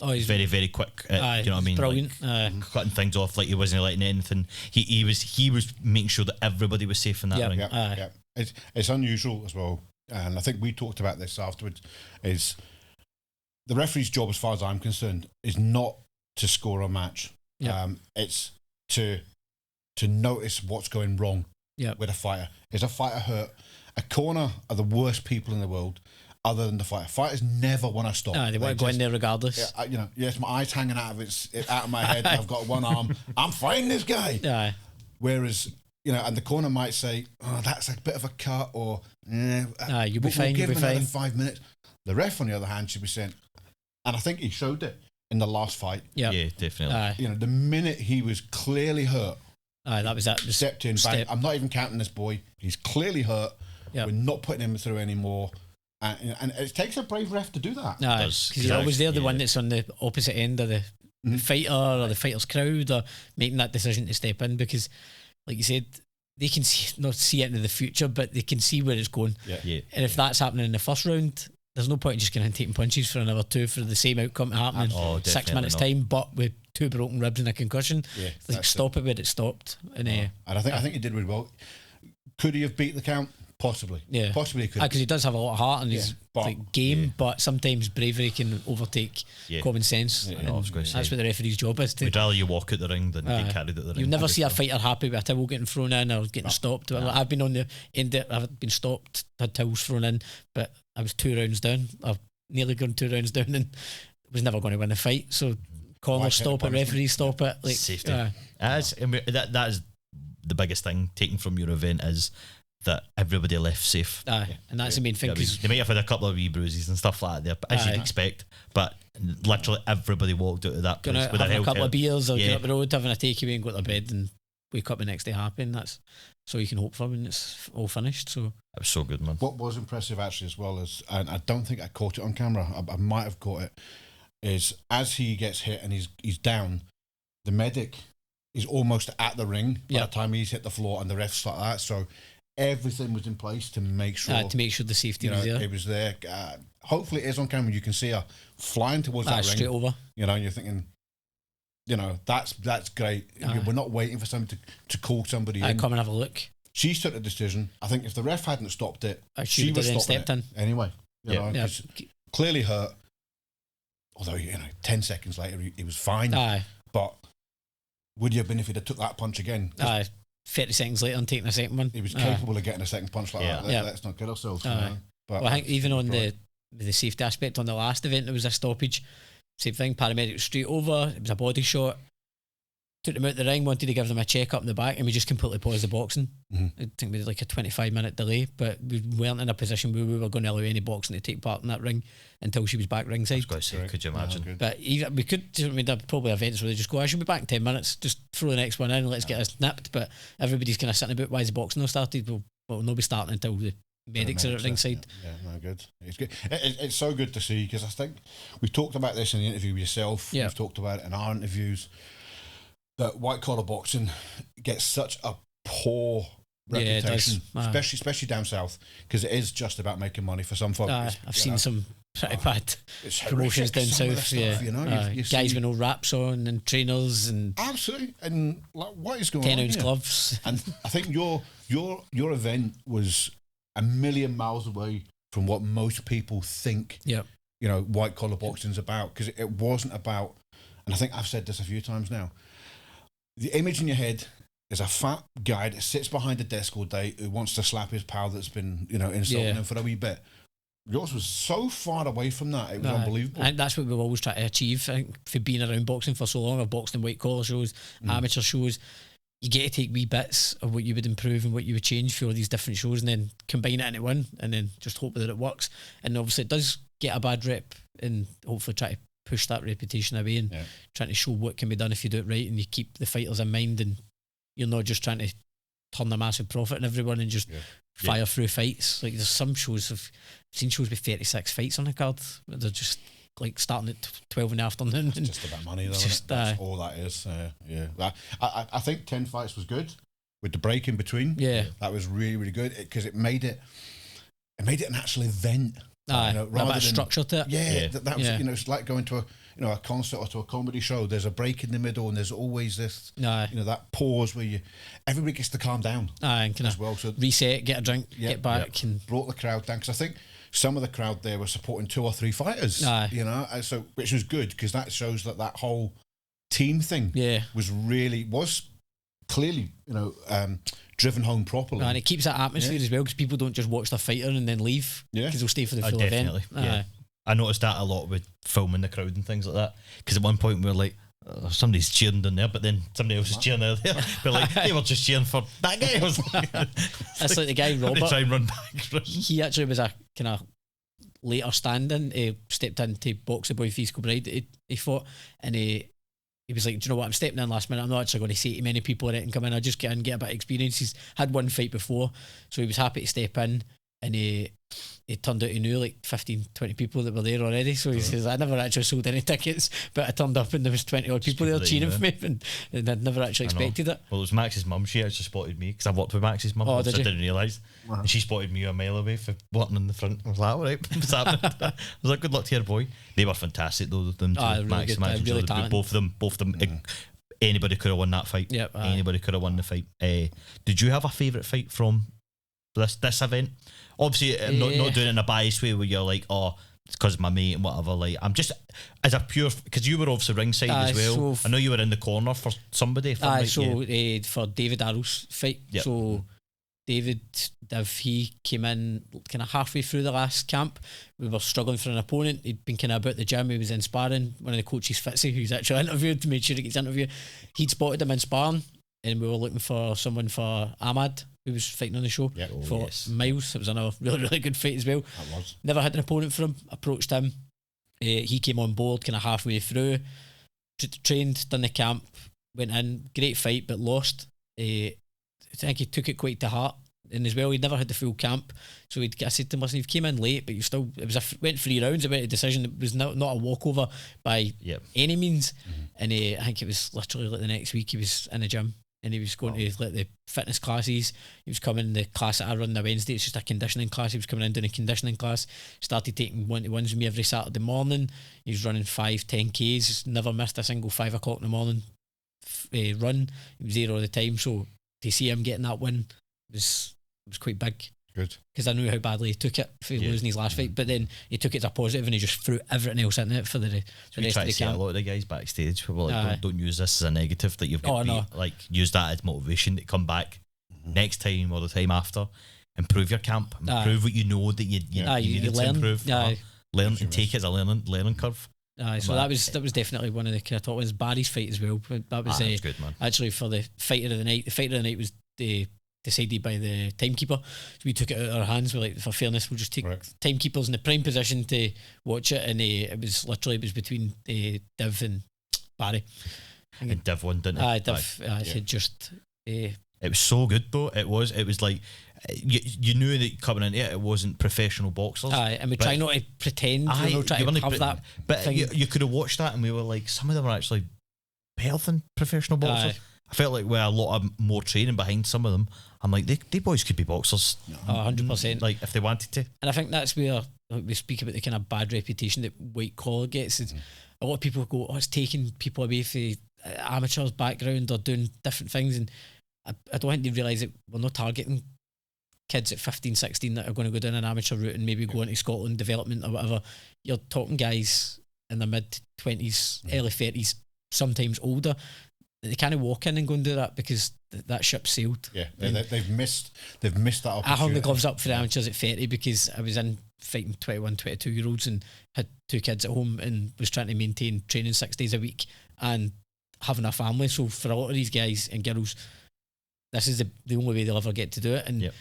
He's very, very quick. You know what I mean? Brilliant. Like, cutting things off, like he wasn't letting anything. He was making sure that everybody was safe in that ring. It's unusual as well, and I think we talked about this afterwards. Is the referee's job, as far as I'm concerned, is not to score a match. It's to notice what's going wrong with a fighter. Is a fighter hurt? A corner are the worst people in the world. Other than the fighter, fighters never want to stop. They want to go in there regardless. Yes, my eyes hanging out of my head. I've got one arm. I'm fighting this guy. Whereas, and the corner might say, "Oh, that's a bit of a cut," or you'll be fine. Give him another 5 minutes. The ref, on the other hand, should be saying, and I think he showed it in the last fight. Yeah, definitely. The minute he was clearly hurt, that was that. Stepped in. I'm not even counting this boy. He's clearly hurt. We're not putting him through anymore. And it takes a brave ref to do that. Because he's always there, the one that's on the opposite end of the fighter or the fighter's crowd, or making that decision to step in, because, like you said, they can not see it into the future, but they can see where it's going. And if that's happening in the first round, there's no point in just going and taking punches for another 2 for the same outcome to happen in 6 minutes' time, but with 2 broken ribs and a concussion. Stop it where it stopped. And I think he did really well. Could he have beat the count? Possibly. Yeah. Possibly he could. Because he does have a lot of heart in his game, yeah. But sometimes bravery can overtake common sense. Yeah, I was going to say. That's what the referee's job is. We'd rather you walk out the ring than get carried out the ring. You'll never see a fighter happy with a towel getting thrown in or getting stopped. I've been on the end of it, I've been stopped, had towels thrown in, but I was 2 rounds down. I've nearly gone 2 rounds down and was never going to win the fight. So corner stop it, referee stop it. Like, safety. That is the biggest thing taken from your event is that everybody left safe. And that's the main thing. They might have had a couple of wee bruises and stuff like that there, as you'd expect, but literally everybody walked out of that place with having a couple of beers or get up the road, having a takeaway and go to bed and wake up the next day happy, and that's so you can hope for when it's all finished. So it was so good, man. What was impressive actually as well is, and I don't think I caught it on camera, I might have caught it, is as he gets hit and he's down, the medic is almost at the ring by the time he's hit the floor, and the refs like that. So everything was in place to make sure the safety was there. It was there. Hopefully, it is on camera. You can see her flying towards that ring straight over. And you're thinking, that's great. We're not waiting for somebody to call somebody in. Come and have a look. She took the decision. I think if the ref hadn't stopped it, she would have stepped in anyway. Clearly hurt. Although 10 seconds later he was fine. But would you have been if he'd have took that punch again? 30 seconds later and taking a second one. He was capable of getting a second punch like that. Let's not kid ourselves. But I think even on the safety aspect on the last event, there was a stoppage. Same thing, paramedic was straight over. It was a body shot. Took them out the ring, wanted to give them a check up in the back, and we just completely paused the boxing. I think we did like a 25-minute delay, but we weren't in a position where we were going to allow any boxing to take part in that ring until she was back ringside. I was going to say, could you imagine? But even we could. I mean, there are probably events where they just go, I should be back in 10 minutes, just throw the next one in, let's get this nipped. But everybody's kind of sitting about, why is the boxing not started? Well, we'll not be starting until the medics are at ringside. No, good. It's good. It's so good to see, because I think we've talked about this in the interview with yourself. We've talked about it in our interviews, that white collar boxing gets such a poor reputation, especially down south, because it is just about making money for some folks. I've seen some pretty bad promotions down south. Guys with no wraps on and trainers and absolutely, and like, what is going 10-ounce gloves. And I think your event was a million miles away from what most people think. White collar boxing's about, because it wasn't about. And I think I've said this a few times now. The image in your head is a fat guy that sits behind a desk all day who wants to slap his pal that's been, insulting him for a wee bit. Yours was so far away from that, it was unbelievable. And that's what we've always tried to achieve. I think for being around boxing for so long, I've boxed in white collar shows, amateur shows. You get to take wee bits of what you would improve and what you would change for all these different shows, and then combine it into one, and then just hope that it works. And obviously it does get a bad rep, and hopefully try to push that reputation away and trying to show what can be done if you do it right, and you keep the fighters in mind, and you're not just trying to turn a massive profit on everyone and just fire through fights. Like there's some shows, I've seen shows with 36 fights on the card, but they're just like starting at 12 in the afternoon. It's just about money though, isn't it? That's all that is. I think 10 fights was good with the break in between. That was really, really good, because it made it an actual event. Rather than structure to it. That was, it's like going to a concert or to a comedy show. There's a break in the middle, and there's always this, that pause where everybody gets to calm down. And kind as of well. So reset, get a drink, get back, and brought the crowd down, because I think some of the crowd there were supporting 2 or 3 fighters. So which was good, because that shows that whole team thing was clearly driven home properly, and it keeps that atmosphere as well, because people don't just watch the fighter and then leave, because they'll stay for the full event. I noticed that a lot with filming the crowd and things like that, because at one point we were like, somebody's cheering down there, but then somebody else is cheering out there. But like they were just cheering for that guy. I was like, that's like the guy Robert. They try and run back. He actually was a kind of later stand-in. He stepped in to box the boy Feast Bride. He fought, and he was like, do you know what, I'm stepping in last minute, I'm not actually going to say to many people in it and come in, I'll just get in, get a bit of experience. He's had one fight before, so he was happy to step in, and he turned out he knew like 15, 20 people that were there already, so he says, I never actually sold any tickets, but I turned up and there was 20 odd people there cheering for me, and I'd never actually expected it. Well, it was Max's mum, she actually spotted me, because I worked with Max's mum, so I didn't realise. And she spotted me a mile away for walking in the front. I was like, all right, what's happening? I was like, good luck to your boy. They were fantastic though, them two. Really Max, really both of them. Anybody could have won that fight. Anybody could have won the fight. Did you have a favourite fight from for this event. Obviously, I'm not doing it in a biased way where you're like, oh, it's because my mate and whatever. Like, I'm just as a pure, because you were obviously ringside as well. I know you were in the corner for somebody. For David Arrow's fight. Yep. So David, he came in kind of halfway through the last camp. We were struggling for an opponent. He'd been kind of about the gym. He was in sparring. One of the coaches, Fitzy, who's actually interviewed, made sure he gets interviewed. He'd spotted him in sparring, and we were looking for someone for Ahmad, who was fighting on the show, for Miles. It was another really good fight as well. That was. Never had an opponent for him. Approached him. He came on board kind of halfway through. Trained, done the camp, went in. Great fight, but lost. I think he took it quite to heart, and as well, he'd never had the full camp. So I said to him, listen, you came in late, but you still, went 3 rounds. It went a decision. It was not a walkover by any means. And I think it was literally like the next week he was in the gym, and he was going to like the fitness classes. He was coming, the class that I run on a Wednesday, it's just a conditioning class. He was coming in doing a conditioning class, started taking 1-to-1s with me every Saturday morning. He was running 5-10Ks, never missed a single 5 o'clock in the morning run. He was there all the time. So to see him getting that win was quite big. Good. Because I knew how badly he took it for losing his last fight, but then he took it as a positive and he just threw everything else in it for the rest of the camp. A lot of the guys backstage were like, don't use this as a negative, that you've got to like use that as motivation to come back next time or the time after, improve your camp, improve what you know that you need to improve. Learn and take it as a learning curve. So that was definitely one of the kind of top ones. Barry's fight as well. That was good, man. Actually, for the fighter of the night. The fighter of the night was decided by the timekeeper. So we took it out of our hands. We're like, for fairness, we'll just take timekeepers in the prime position to watch it. And it was between Div and Barry. And Div won, didn't it? Div had just. It was so good though. It was like. You knew that coming into it wasn't professional boxers. And we try not to pretend. Trying to have that. But you could have watched that, and we were like, some of them are actually better than professional boxers. I felt like with a lot of more training behind some of them, I'm like, they boys could be boxers. 100%. Like if they wanted to. And I think that's where we speak about the kind of bad reputation that white collar gets. Is a lot of people go, it's taking people away from amateurs' background or doing different things, and I don't think they realise that we're not targeting kids at 15, 16 that are going to go down an amateur route and maybe go into Scotland development or whatever. You're talking guys in their mid-20s, early 30s, sometimes older. They can't walk in and go and do that because that ship sailed. Yeah, they've missed that opportunity. I hung the gloves up for the amateurs at 30 because I was in fighting 21, 22-year-olds and had 2 kids at home and was trying to maintain training 6 days a week and having a family. So for a lot of these guys and girls, this is the only way they'll ever get to do it. And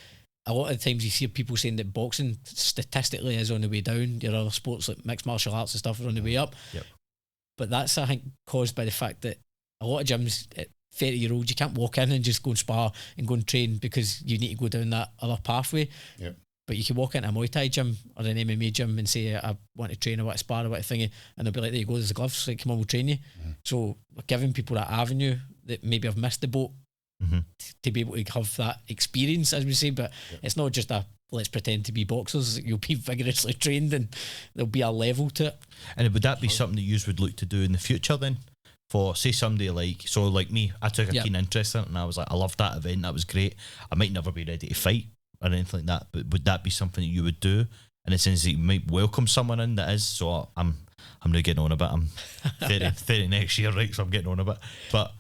a lot of the times you see people saying that boxing statistically is on the way down. Your other sports like mixed martial arts and stuff are on the way up. But that's, I think, caused by the fact that a lot of gyms at 30-year-olds, you can't walk in and just go and spar and go and train because you need to go down that other pathway. But you can walk into a Muay Thai gym or an MMA gym and say, I want to train, I want to spar, I want to thingy, and they'll be like, there you go, there's the gloves, like, come on, we'll train you. So we're giving people that avenue that maybe have missed the boat to be able to have that experience, as we say. But it's not just a let's pretend to be boxers. You'll be vigorously trained and there'll be a level to it. And would that be something that you would look to do in the future then? For say somebody like me, I took a keen interest in it and I was like, I loved that event, that was great. I might never be ready to fight or anything like that, but would that be something that you would do in the sense that you might welcome someone in that is? So I'm really getting on a bit. I'm 30 next year, right? So I'm getting on a bit, but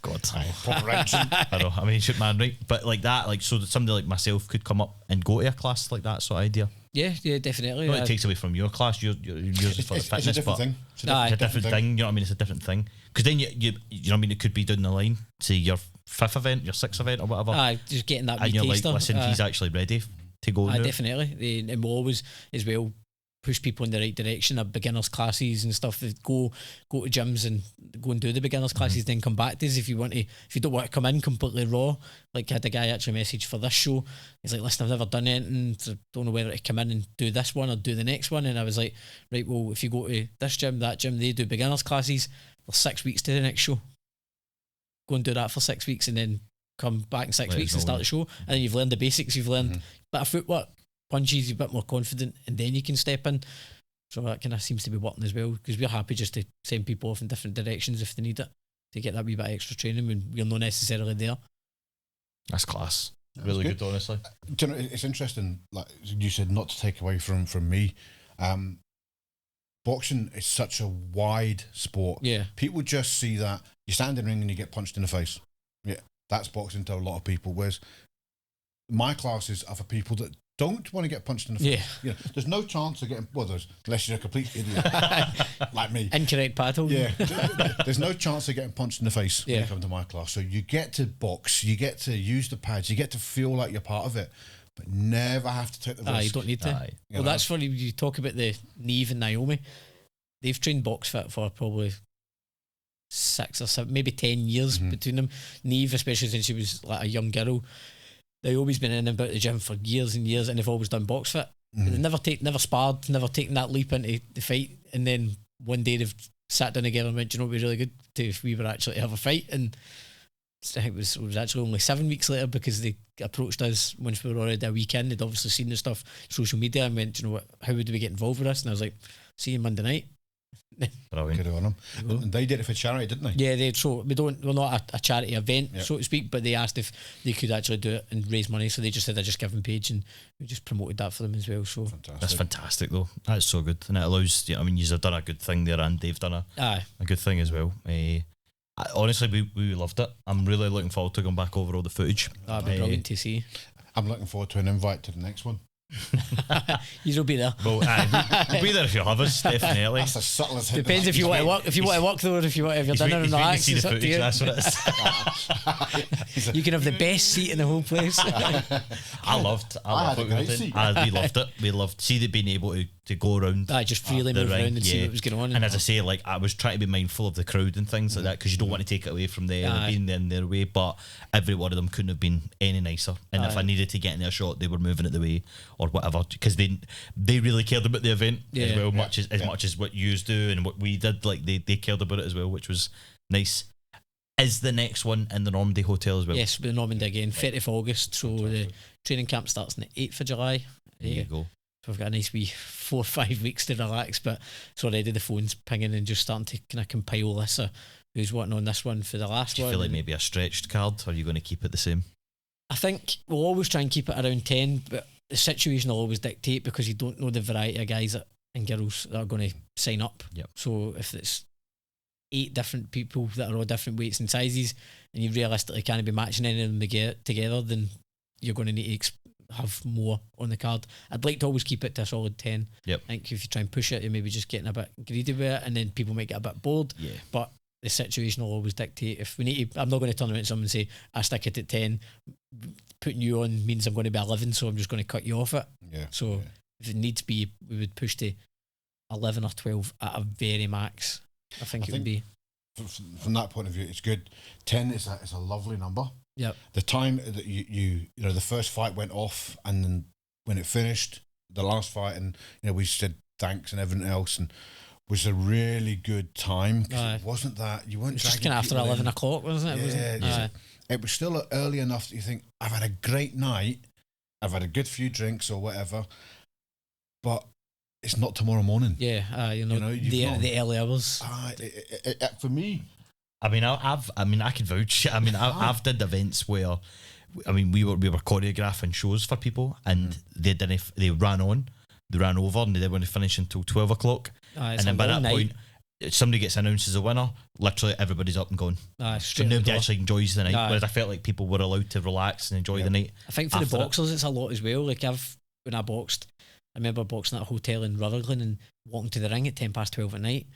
God, I know. I mean, shoot, man, right? But like that, like so that somebody like myself could come up and go to a class like that sort of idea. Yeah, definitely. It takes away from your class. Yours is for the fitness, it's a different thing. It's a different thing. You know what I mean? It's a different thing. Because then you know what I mean. It could be down the line, say your 5th event, your 6th event, or whatever. Just getting that. And you're taster. like, listen, he's actually ready to go. Definitely, and we'll always as well push people in the right direction. Of beginners classes and stuff. That go to gyms and go and do the beginners classes, then come back to us if you don't want to come in completely raw. Like I had a guy actually message for this show. He's like, listen, I've never done anything, so don't know whether to come in and do this one or do the next one. And I was like, right, well, if you go to this gym, that gym, they do beginners classes. There's 6 weeks to the next show. Go and do that for 6 weeks and then come back in 6 weeks and start the show. And then you've learned the basics, you've learned a bit of footwork, punches, you're a bit more confident, and then you can step in. So that kind of seems to be working as well, because we're happy just to send people off in different directions if they need it, to get that wee bit of extra training when we're not necessarily there. That's class. Really good, honestly. Do you know, it's interesting, like you said, not to take away from me. Boxing is such a wide sport. Yeah. People just see that you stand in the ring and you get punched in the face. Yeah, that's boxing to a lot of people. Whereas my classes are for people that don't want to get punched in the face. Yeah. There's no chance of getting, unless you're a complete idiot like me. Incorrect paddle. Yeah. There's no chance of getting punched in the face when you come to my class. So you get to box, you get to use the pads, you get to feel like you're part of it, but never have to take the risk. You don't need to. Well, that's funny. You talk about the Niamh and Naomi. They've trained box fit for probably 6 or 7, maybe 10 years between them. Niamh, especially since she was like a young girl, they've always been in and about the gym for years and years, and they've always done box fit. They've never sparred, never taken that leap into the fight, and then one day they've sat down together and went, "Do you know what would be really good if we were actually to have a fight?" And I think it was actually only 7 weeks later, because they approached us once we were already a weekend. They'd obviously seen the stuff social media and went, "Do you know what, how would we get involved with this?" And I was like, "See you Monday night." Good on them. And they did it for charity, didn't they? Yeah, they. So we're not a charity event, so to speak, but they asked if they could actually do it and raise money. So they just said a Just Giving page, and we just promoted that for them as well. So that's fantastic, though. That's so good, and it allows. I mean, you've done a good thing there, and they've done a good thing as well. Honestly, we loved it. I'm really looking forward to going back over all the footage. That'd be brilliant to see. I'm looking forward to an invite to the next one. You'll be there. Well, we'll be there if you have us, definitely. That's the subtlest hint. Depends if you want to work. If you want to work though, or if you want to have your dinner and relax, see the it's up to footage. you. That's what it is. You can have the best seat in the whole place. I had a great seat. We loved it. We loved being able to go around. Just freely move around and see what was going on. And as I say, like, I was trying to be mindful of the crowd and things like that, because you don't want to take it away from them being in their way. But every one of them couldn't have been any nicer. And if I needed to get in their shot, they were moving it the way or whatever, because they really cared about the event as well, much as what you do and what we did. Like they cared about it as well, which was nice. Is the next one in the Normandy Hotel as well? Yes, the Normandy again, 30th August. So the training camp starts on the 8th of July. There you go. So we've got a nice wee 4 or 5 weeks to relax, but it's already the phone's pinging and just starting to kind of compile this who's wanting on this one for the last one. Do you feel like maybe a stretched card, or are you going to keep it the same? I think we'll always try and keep it around 10, but the situation will always dictate, because you don't know the variety of guys and girls that are going to sign up. Yep. So if it's 8 different people that are all different weights and sizes, and you realistically can't be matching any of them together, then you're going to need to have more on the card. I'd like to always keep it to a solid 10. Yep. I think if you try and push it, you're maybe just getting a bit greedy with it, and then people might get a bit bored. Yeah. But the situation will always dictate. If we need to, I'm not going to turn around to someone and say, I stick it at 10. Putting you on means I'm going to be 11, so I'm just going to cut you off it. Yeah. So if it needs to be, we would push to 11 or 12 at a very max. I think it would be. From that point of view, it's good. 10 is a lovely number. Yeah. The time that you know the first fight went off, and then when it finished, the last fight, and we said thanks and everything else, and was a really good time. It wasn't that you weren't. It's just kind of after 11 o'clock, wasn't it? Yeah. It was still early enough that you think, I've had a great night, I've had a good few drinks or whatever, but it's not tomorrow morning. Yeah, the early hours. For me, I can vouch. I've did events where, we were choreographing shows for people, and they ran over, and they didn't want to finish until 12 o'clock. And then by that point, somebody gets announced as a winner, literally everybody's up and gone. So nobody actually enjoys the night. Whereas I felt like people were allowed to relax and enjoy the night. I think for the boxers, it's a lot as well. Like when I boxed, I remember boxing at a hotel in Rutherglen and walking to the ring at 12:10 at night.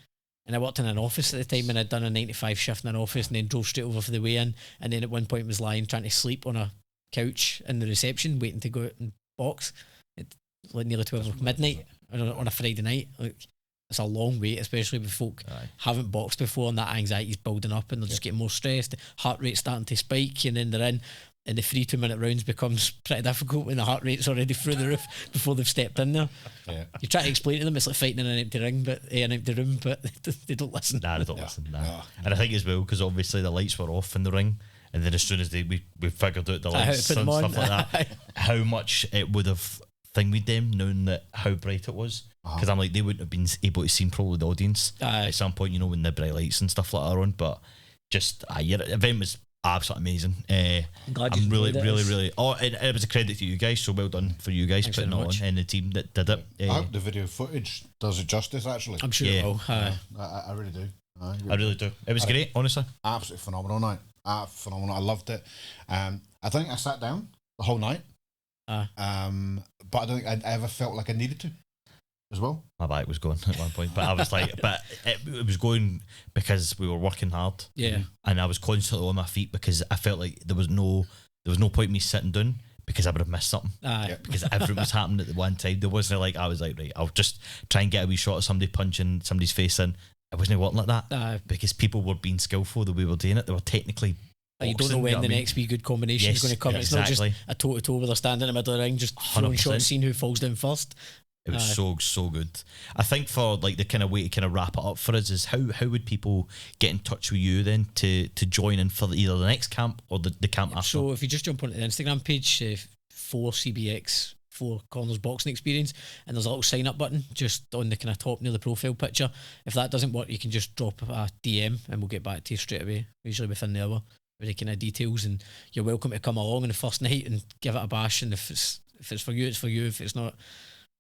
And I worked in an office at the time, and I'd done a 9 to 5 shift in an office, and then drove straight over for the weigh-in. And then at one point was lying trying to sleep on a couch in the reception, waiting to go out and box at like nearly 12 midnight on a Friday night. Like, it's a long wait, especially with folk haven't boxed before, and that anxiety's building up, and they're just getting more stressed. Heart rate's starting to spike, and then they're in. And the 3 2-minute rounds becomes pretty difficult when the heart rate's already through the roof before they've stepped in there. Yeah. You try to explain to them it's like fighting in an empty room, but they don't listen. Nah, they don't listen. Nah. And I think as well, because obviously the lights were off in the ring, and then as soon as we figured out the lights and stuff like that, how much it would have with them, knowing that how bright it was. Because I'm like, they wouldn't have been able to see probably the audience at some point, when the bright lights and stuff like that are on. But just your event was Absolutely amazing. I'm glad I'm you really, enjoyed it. really, really. Oh, it was a credit to you guys. So well done for you guys Thanks putting it very on much. and the team that did it. I hope the video footage does it justice. Actually, I'm sure Yeah. it will. I really do. I really do. It was great, honestly. Absolutely phenomenal night. Phenomenal. I loved it. I think I sat down the whole night. But I don't think I ever felt like I needed to as well. My back was going at one point, but I was like, but it was going because we were working hard. Yeah. And I was constantly on my feet because I felt like there was no point in me sitting down because I would have missed something. Because everything was happening at the one time. There wasn't like, I was like, right, I'll just try and get a wee shot of somebody punching somebody's face in. I wasn't wanting like that because people were being skillful the way we were doing it. They were technically you don't know boxing, when you the what I mean? next wee good combination is going to come. Exactly. It's not just a toe-to-toe where they're standing in the middle of the ring just throwing 100%. shots, seeing who falls down first. It was so good. I think for like the kind of way to kind of wrap it up for us is how would people get in touch with you then to join in for either the next camp or the camp after? So if you just jump onto the Instagram page, 4CBX, 4 Corners Boxing Experience, and there's a little sign up button just on the kind of top near the profile picture. If that doesn't work, you can just drop a DM and we'll get back to you straight away, usually within the hour, with the kind of details. And you're welcome to come along on the first night and give it a bash. And if it's for you, it's for you. If it's not,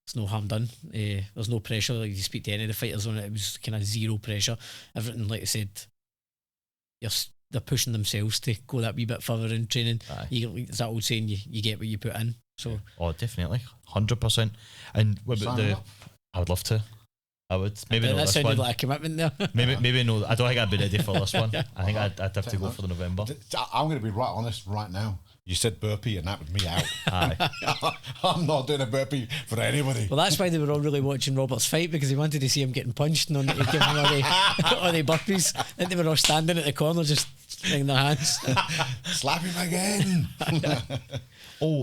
it's no harm done. There's no pressure. Like, you speak to any of the fighters on it, it was kind of zero pressure. Everything, like I said, they're pushing themselves to go that wee bit further in training. It's that old saying, you get what you put in. So definitely 100%. And what about I would love to. I would maybe not that this sounded one. like a commitment there. maybe no. I don't think I'd be ready for this one. I think I'd have to go for the November. I'm going to be right honest right now. You said burpee and that would me out. Aye. I'm not doing a burpee for anybody. Well, that's why they were all really watching Robert's fight, because they wanted to see him getting punched and give him all the burpees. And they were all standing at the corner just wringing their hands. Slap him again.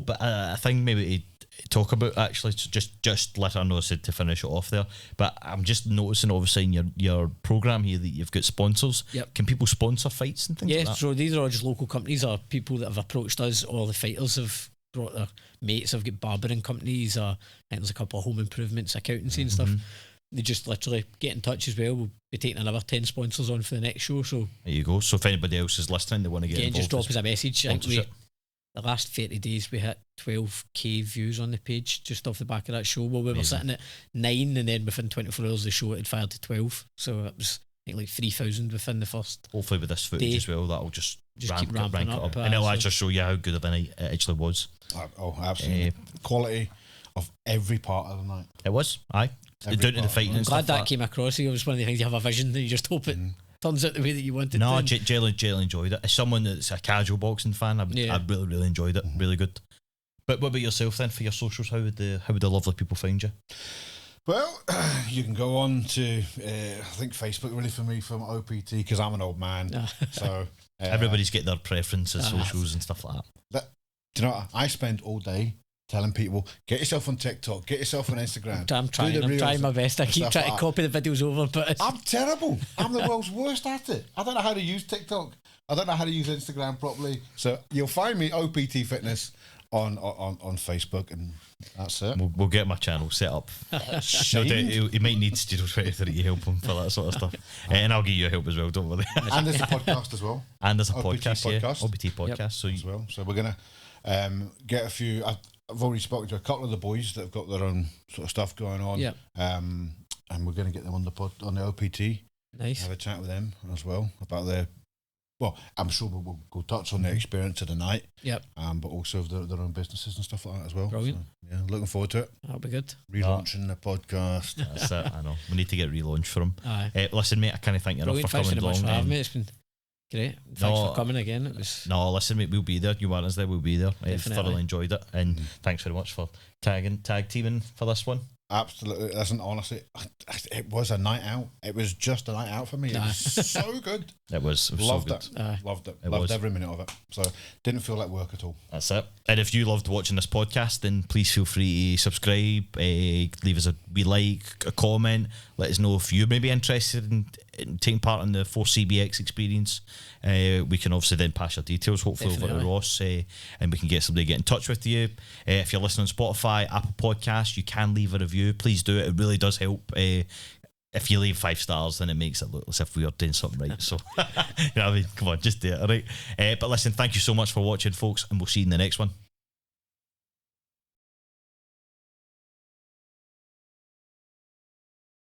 But I think maybe to talk about actually just let her know, said to finish it off there. But I'm just noticing obviously in your programme here that you've got sponsors. Yep. Can people sponsor fights and things like that? So these are all just local companies or people that have approached us, or the fighters have brought their mates, have got barbering companies, or I think there's a couple of home improvements, accountancy and stuff. They just literally get in touch as well. We'll be taking another 10 sponsors on for the next show. So there you go. So if anybody else is listening, they want to get involved, just drop us a message. I think the last 30 days we hit 12k views on the page just off the back of that show. Well, we were sitting at 9, and then within 24 hours the show had fired to 12. So it was, I think, like 3,000 within the first. Hopefully with this footage as well, that'll just keep ramping up. And it'll actually show you how good of a night it actually was. Oh, absolutely. Quality of every part of the night. It was, aye. Down to the fighting. I'm and glad stuff that came across. It was one of the things, you have a vision and you just hope it turns out the way that you wanted. No, to. Jalen enjoyed it. As someone that's a casual boxing fan, I really, really enjoyed it. Really good. But what about yourself then, for your socials? How would the lovely people find you? Well, you can go on to I think Facebook really for me, from OPT, because I'm an old man. So everybody's got their preferences, socials and stuff like that. Do you know what? I spend all day telling people, get yourself on TikTok, get yourself on Instagram. I'm trying my best. I keep trying to copy the videos over, but I'm terrible. I'm the world's worst at it. I don't know how to use TikTok. I don't know how to use Instagram properly. So you'll find me OPT Fitness on Facebook, and that's it. We'll get my channel set up. He might need Studio 23 to help him for that sort of stuff. And I'll give you help as well, don't worry. And there's a podcast as well. And there's a OPT podcast. OPT podcast. Yep. So as well. So we're going to get a few... I've already spoken to a couple of the boys that have got their own sort of stuff going on. Yeah. And we're going to get them on the OPT. Nice. Have a chat with them as well about their... Well, I'm sure we'll go touch on their experience of the night. Yep. But also of their own businesses and stuff like that as well. Brilliant. So, yeah, looking forward to it. That'll be good. Relaunching the podcast. That's it. I know. We need to get relaunched for him. Aye. Listen, mate, I can't thank you enough for coming along. For having me. It's been great. Thanks for coming again. It was. No, listen, mate, we'll be there. You want us there, we'll be there. I've thoroughly enjoyed it, and thanks very much for tag teaming for this one. Absolutely. Listen, honestly, it was a night out. It was just a night out for me. It was so good. It was loved so good. It. Loved it. Loved every minute of it. So didn't feel like work at all. That's it. And if you loved watching this podcast, then please feel free to subscribe, leave us a wee like, a comment, let us know if you may be interested in taking part in the 4CBX experience. We can obviously then pass your details hopefully over to Ross, and we can get somebody to get in touch with you. If you're listening on Spotify, Apple Podcasts, you can leave a review. Please do it. It really does help. if you leave 5 stars, then it makes it look as if we are doing something right. So, you know what I mean? Come on, just do it, all right? But listen, thank you so much for watching, folks, and we'll see you in the next one.